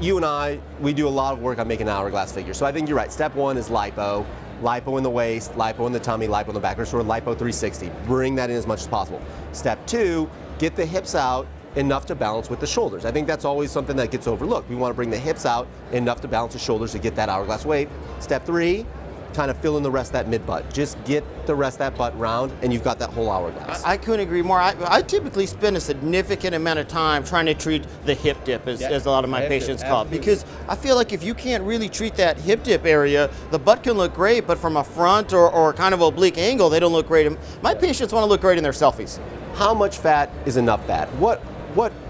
you and I, we do a lot of work on making an hourglass figure. So I think you're right. Step one is lipo. Lipo in the waist, lipo in the tummy, lipo in the back, or sort of lipo 360. Bring that in as much as possible. Step two, get the hips out enough to balance with the shoulders. I think that's always something that gets overlooked. We want to bring the hips out enough to balance the shoulders to get that hourglass weight. Step three, kind of fill in the rest of that mid butt. Just get the rest of that butt round and you've got that whole hourglass. I couldn't agree more. I typically spend a significant amount of time trying to treat the hip dip, as a lot of my patients call it, because I feel like if you can't really treat that hip dip area, the butt can look great, but from a front or kind of oblique angle, they don't look great. My patients want to look great in their selfies. How much fat is enough fat?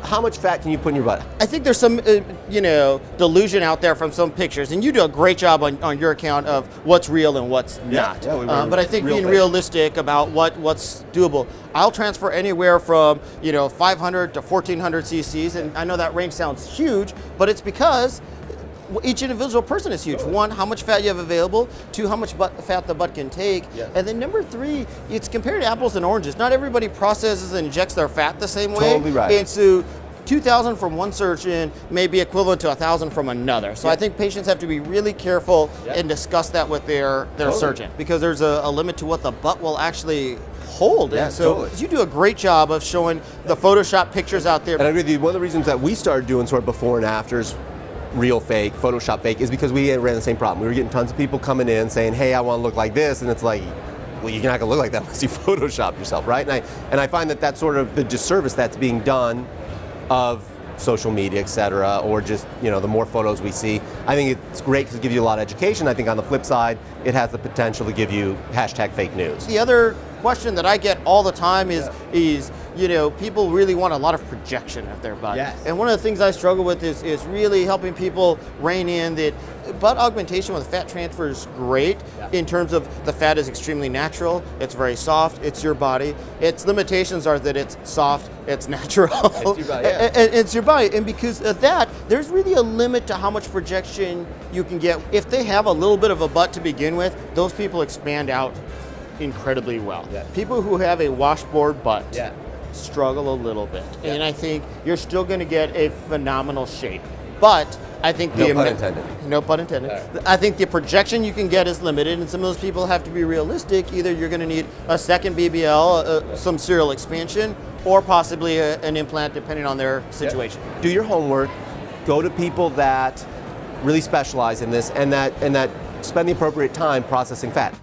How much fat can you put in your butt? I think there's some, delusion out there from some pictures, and you do a great job on your account of what's real and what's not. But I think being realistic about what's doable. I'll transfer anywhere from 500 to 1400 cc's, and I know that range sounds huge, but it's because each individual person is huge. One, how much fat you have available. Two, how much fat the butt can take. And then number three, it's compared to apples and oranges. Not everybody processes and injects their fat the same way. Totally right. And so 2,000 from one surgeon may be equivalent to 1,000 from another. So I think patients have to be really careful and discuss that with their surgeon, because there's a limit to what the butt will actually hold. And so you do a great job of showing the Photoshop pictures out there. And I agree with you. One of the reasons that we started doing sort of before and afters, real fake, Photoshop fake, is because we ran the same problem. We were getting tons of people coming in saying, hey, I want to look like this, and it's like, well, you're not going to look like that unless you Photoshop yourself, right? And I find that that's sort of the disservice that's being done of social media, et cetera, or just, the more photos we see. I think it's great because it gives you a lot of education. I think on the flip side, it has the potential to give you #fake news. The other question that I get all the time is people really want a lot of projection of their butt. And one of the things I struggle with is really helping people rein in that butt augmentation with fat transfer is great in terms of the fat is extremely natural, it's very soft, it's your body. Its limitations are that it's soft, it's natural, it's your body, and it's your body. And because of that, there's really a limit to how much projection you can get. If they have a little bit of a butt to begin with, those people expand out incredibly well. People who have a washboard butt struggle a little bit, and I think you're still going to get a phenomenal shape. But I think no pun intended. I think the projection you can get is limited, and some of those people have to be realistic. Either you're going to need a second BBL, some serial expansion, or possibly an implant, depending on their situation. Do your homework. Go to people that really specialize in this and that spend the appropriate time processing fat.